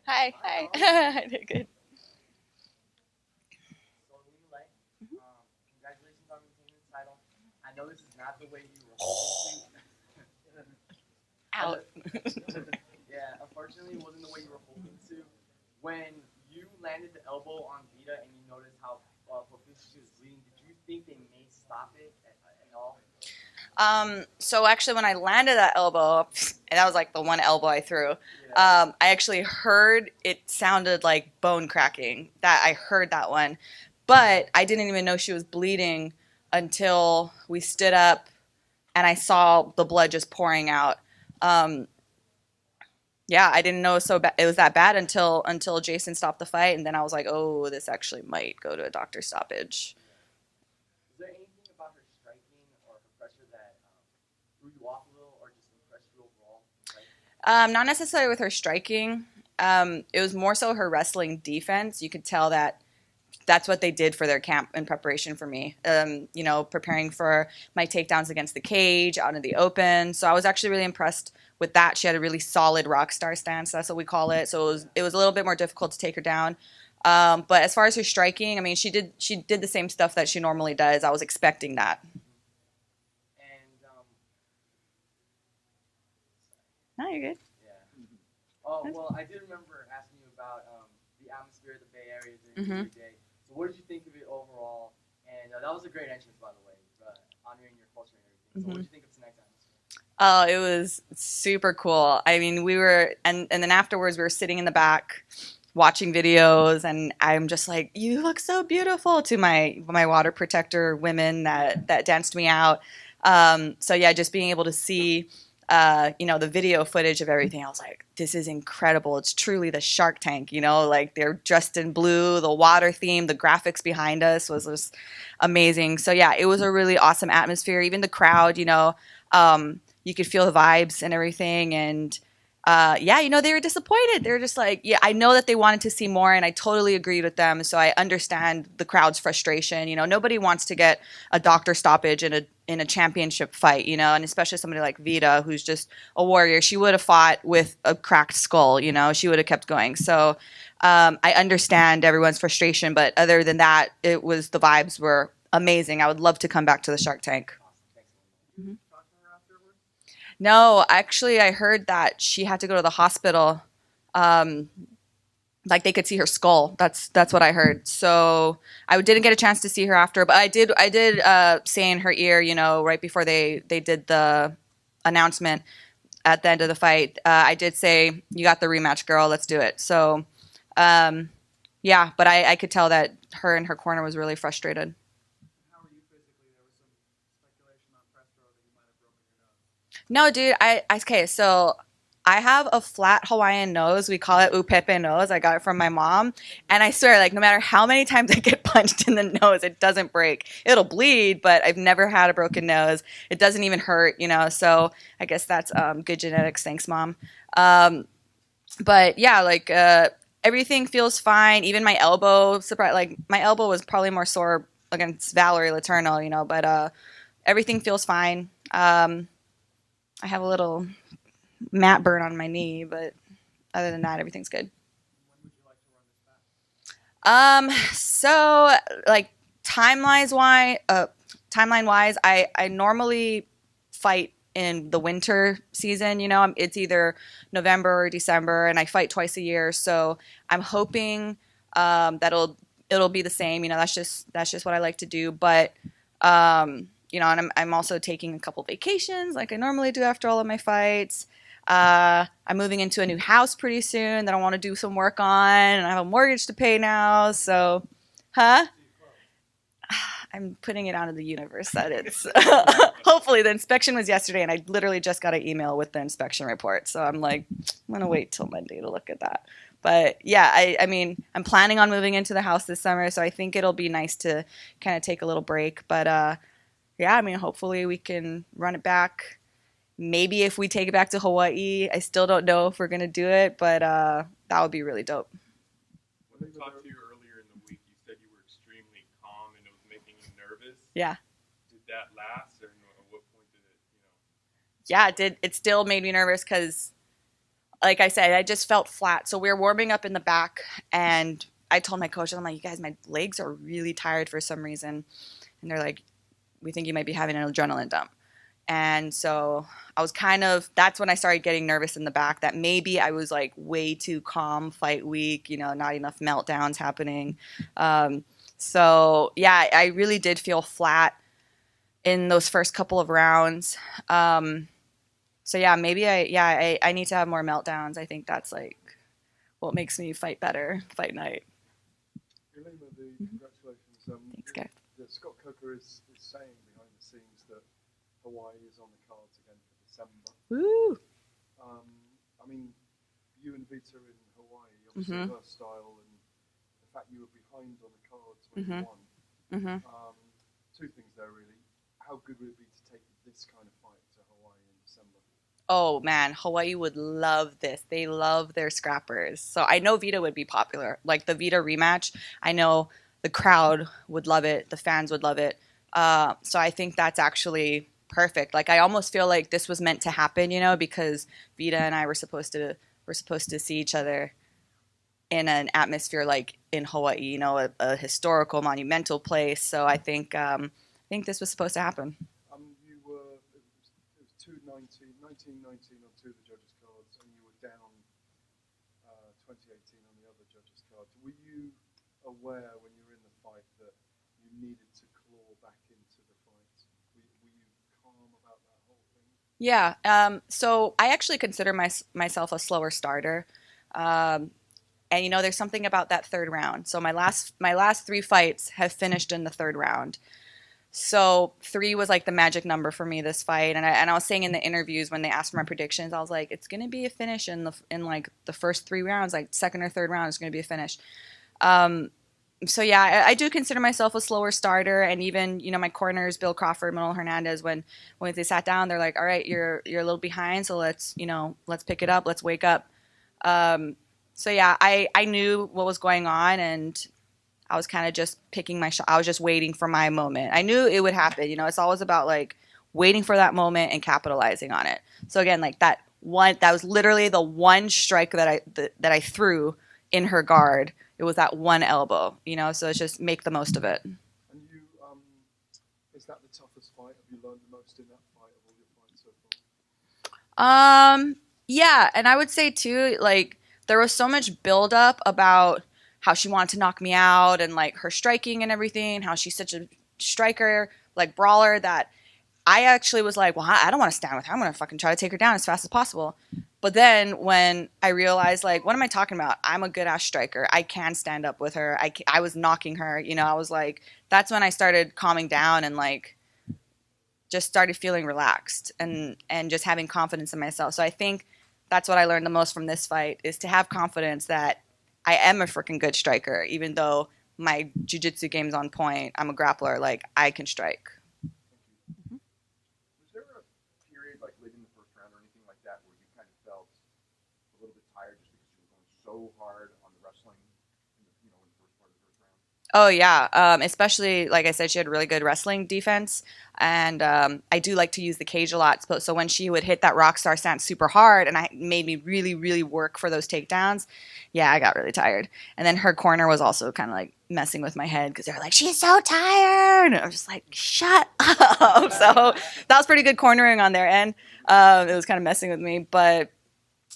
Hi. I did good. So Ilima-Lei, congratulations on retaining the title. I know this is not the way you were hoping to. Out. Yeah, unfortunately, it wasn't the way you were hoping to. When you landed the elbow on Vita and you noticed how profusely she was bleeding, did you think they may stop it at all? So actually, when I landed that elbow, and that was like the one elbow I threw, I actually heard it sounded like bone cracking. That I heard that one, but I didn't even know she was bleeding until we stood up and I saw the blood just pouring out. Um, yeah, I didn't know it was that bad until Jason stopped the fight, and then I was like, oh, this actually might go to a doctor stoppage. Is there anything about her striking or her pressure that threw you off a little, or just impressed you overall? Not necessarily with her striking. It was more so her wrestling defense. You could tell that that's what they did for their camp in preparation for me. Preparing for my takedowns against the cage, out in the open. So I was actually really impressed with that. She had a really solid rock star stance. That's what we call it. So it was a little bit more difficult to take her down. But as far as her striking, I mean, she did the same stuff that she normally does. I was expecting that. And No, you're good. yeah. Oh well, I did remember asking you about the atmosphere of the Bay Area during Mm-hmm. your day. So what did you think of it overall? And that was a great entrance, by the way, honoring your culture and everything. So what did you think of tonight's atmosphere? Oh, it was super cool. I mean, we were, and then afterwards, we were sitting in the back watching videos, and I'm just like, "You look so beautiful" to my water protector women that danced me out. So yeah, just being able to see, the video footage of everything, I was like, "This is incredible! It's truly the Shark Tank." Like they're dressed in blue, the water theme, the graphics behind us was just amazing. So yeah, it was a really awesome atmosphere. Even the crowd, you could feel the vibes and everything. And yeah, they were disappointed. They were just like, yeah, I know that they wanted to see more, and I totally agreed with them. So I understand the crowd's frustration. Nobody wants to get a doctor stoppage in a championship fight. And especially somebody like Vita, who's just a warrior. She would have fought with a cracked skull. She would have kept going. So I understand everyone's frustration, but other than that, the vibes were amazing. I would love to come back to the Shark Tank. Awesome. Thanks. Talk to her afterwards. No, actually, I heard that she had to go to the hospital. Um, like they could see her skull. That's what I heard. So I didn't get a chance to see her after, but I did say in her ear, right before they did the announcement at the end of the fight. I did say, "You got the rematch, girl. Let's do it." So um, yeah, but I could tell that her in her corner was really frustrated. How are you physically? There was some speculation on press row that you might have broken your nose. No, dude. Okay. So I have a flat Hawaiian nose. We call it upepe nose. I got it from my mom, and I swear, like no matter how many times I get punched in the nose, it doesn't break. It'll bleed, but I've never had a broken nose. It doesn't even hurt. So I guess that's good genetics. Thanks, mom. Um, but yeah, like everything feels fine. Even my elbow, surprise, like my elbow was probably more sore against Valerie Letourneau. But everything feels fine. I have a little mat burn on my knee, but other than that, everything's good. When would you like to run this back? So like timeline wise, I normally fight in the winter season. It's either November or December, and I fight twice a year. So I'm hoping that it'll be the same. That's just what I like to do. But and I'm also taking a couple vacations like I normally do after all of my fights. I'm moving into a new house pretty soon that I want to do some work on, and I have a mortgage to pay now. So, huh? I'm putting it out in the universe that it's hopefully the inspection was yesterday, and I literally just got an email with the inspection report. So I'm like, I'm gonna wait till Monday to look at that. But yeah, I mean, I'm planning on moving into the house this summer, so I think it'll be nice to kind of take a little break. But yeah, I mean, hopefully we can run it back. Maybe if we take it back to Hawaii, I still don't know if we're gonna do it, but that would be really dope. When I talked to you earlier in the week, you said you were extremely calm and it was making you nervous. Yeah. Did that last, or at what point did it? Yeah, it did. It still made me nervous because like I said, I just felt flat. So we were warming up in the back, and I told my coach, I'm like, you guys, my legs are really tired for some reason. And they're like, we think you might be having an adrenaline dump. And so I was that's when I started getting nervous in the back, that maybe I was like way too calm fight week, not enough meltdowns happening. So yeah, I really did feel flat in those first couple of rounds. So yeah, maybe I need to have more meltdowns. I think that's like what makes me fight better, fight night. Ilima, congratulations. Thanks, guys. Scott Coker is saying behind the scenes that Hawaii is on the cards again for December. Woo! I mean, you and Vita in Hawaii, obviously her style, and the fact you were behind on the cards when you won. Two things there, really. How good would it be to take this kind of fight to Hawaii in December? Oh man, Hawaii would love this. They love their scrappers. So I know Vita would be popular. Like the Vita rematch, I know the crowd would love it. The fans would love it. So I think that's actually perfect. Like I almost feel like this was meant to happen, because Vita and I were supposed to see each other in an atmosphere like in Hawaii, a historical, monumental place. So I think this was supposed to happen. It was 1919 on two of the judges' cards, and you were down 2018 on the other judges' cards. Were you aware when you were in the fight that you needed to claw back into the fight? Were you calm about that whole thing? Yeah. So I actually consider myself a slower starter. And there's something about that third round. So my last 3 fights have finished in the third round. So 3 was like the magic number for me this fight. And I was saying in the interviews when they asked for my predictions, I was like, it's going to be a finish in like the first 3 rounds, like second or third round is going to be a finish. So yeah, I do consider myself a slower starter. And even, my corners, Bill Crawford, Manuel Hernandez, when they sat down, they're like, all right, you're a little behind. So let's pick it up. Let's wake up. So yeah, I knew what was going on, and I was kind of just picking my shot. I was just waiting for my moment. I knew it would happen. It's always about like waiting for that moment and capitalizing on it. So again, like that was literally the one strike that I threw in her guard. It was that one elbow, so it's just make the most of it. And you, is that the toughest fight? Have you learned the most in that fight of all your fights so far? Yeah. And I would say too, like there was so much buildup about how she wanted to knock me out and like her striking and everything, how she's such a striker, like brawler, that I actually was like, well, I don't want to stand with her. I'm going to fucking try to take her down as fast as possible. But then when I realized, like, what am I talking about? I'm a good ass striker. I can stand up with her. I was knocking her, I was like, that's when I started calming down and like just started feeling relaxed and just having confidence in myself. So I think that's what I learned the most from this fight, is to have confidence that I am a freaking good striker, even though my jiu-jitsu game's on point. I'm a grappler. Like, I can strike. Was there a period, like late in the first round or anything like that, where you kind of felt a little bit tired just because you were going so hard on the wrestling in the first part of the first round? Oh, yeah. Especially, like I said, she had really good wrestling defense. And I do like to use the cage a lot. So when she would hit that rockstar stance super hard and I made me really, really work for those takedowns, yeah, I got really tired. And then her corner was also kind of like messing with my head because they were like, she's so tired. And I was just like, shut up. So that was pretty good cornering on their end. It was kind of messing with me. But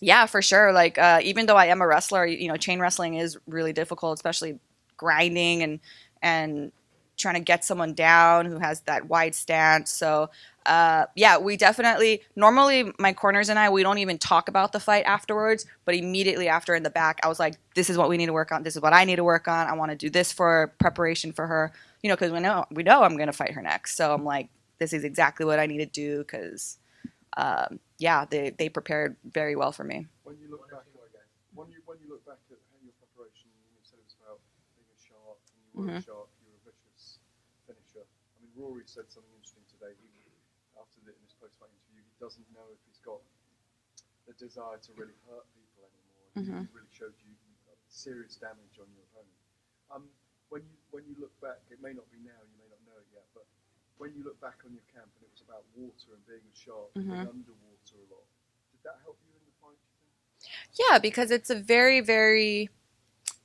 yeah, for sure. Like, even though I am a wrestler, chain wrestling is really difficult, especially grinding and trying to get someone down who has that wide stance. So yeah, we definitely, normally my corners and we don't even talk about the fight afterwards, but immediately after in the back, I was like, this is what we need to work on. This is what I need to work on. I want to do this for preparation for her, because we know I'm going to fight her next. So I'm like, this is exactly what I need to do because, yeah, they prepared very well for me. When you look back at your preparation, you said it was about being a shark, and you were a shark, you were a vicious finisher. I mean, Rory said something interesting today. After in his post-fight interview, he doesn't know if he's got the desire to really hurt people anymore. He really showed you serious damage on your opponent. When you look back, it may not be now, you may not know it yet, but when you look back on your camp and it was about water and being a shark and being underwater a lot, did that help you in the fight, do you think? Yeah, because it's a very, very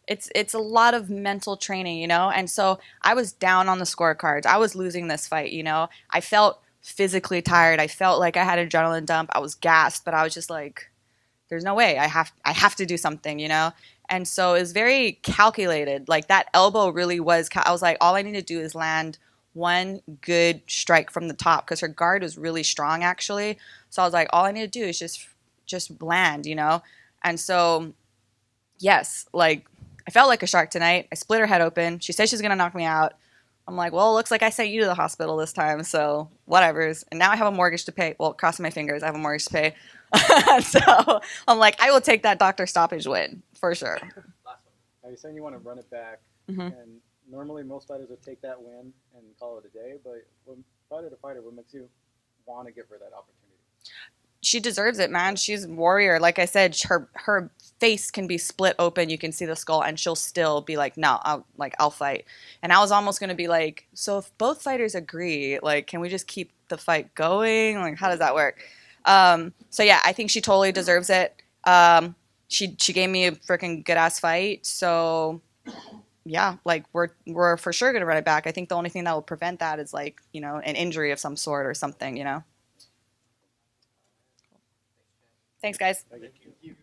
it's a lot of mental training, you know? And so I was down on the scorecards. I was losing this fight, you know? I felt physically tired. I felt like I had an adrenaline dump. I was gassed, but I was just like, there's no way. I have to do something, you know? And so it was very calculated. Like that elbow really was I was like, all I need to do is land one good strike from the top because her guard was really strong actually. So I was like, all I need to do is just land, you know? And so yes, like I felt like a shark tonight. I split her head open. She said she's gonna knock me out. I'm like, well, it looks like I sent you to the hospital this time, so whatever's. And now I have a mortgage to pay. Well, crossing my fingers, I have a mortgage to pay. So I'm like, I will take that doctor stoppage win for sure. Now you're saying you want to run it back, Mhm. and normally most fighters would take that win and call it a day. But when fighter to fighter, what makes you want to give her that opportunity? She deserves it, man. She's a warrior. Like I said, her face can be split open. You can see the skull, and she'll still be like, "No, I'll fight." And I was almost gonna be like, "So if both fighters agree, like, can we just keep the fight going? Like, how does that work?" So yeah, I think she totally deserves it. She gave me a freaking good ass fight. So yeah, like we're for sure gonna run it back. I think the only thing that will prevent that is like, you know, an injury of some sort or something, you know. Thanks, guys. Like, Thank you.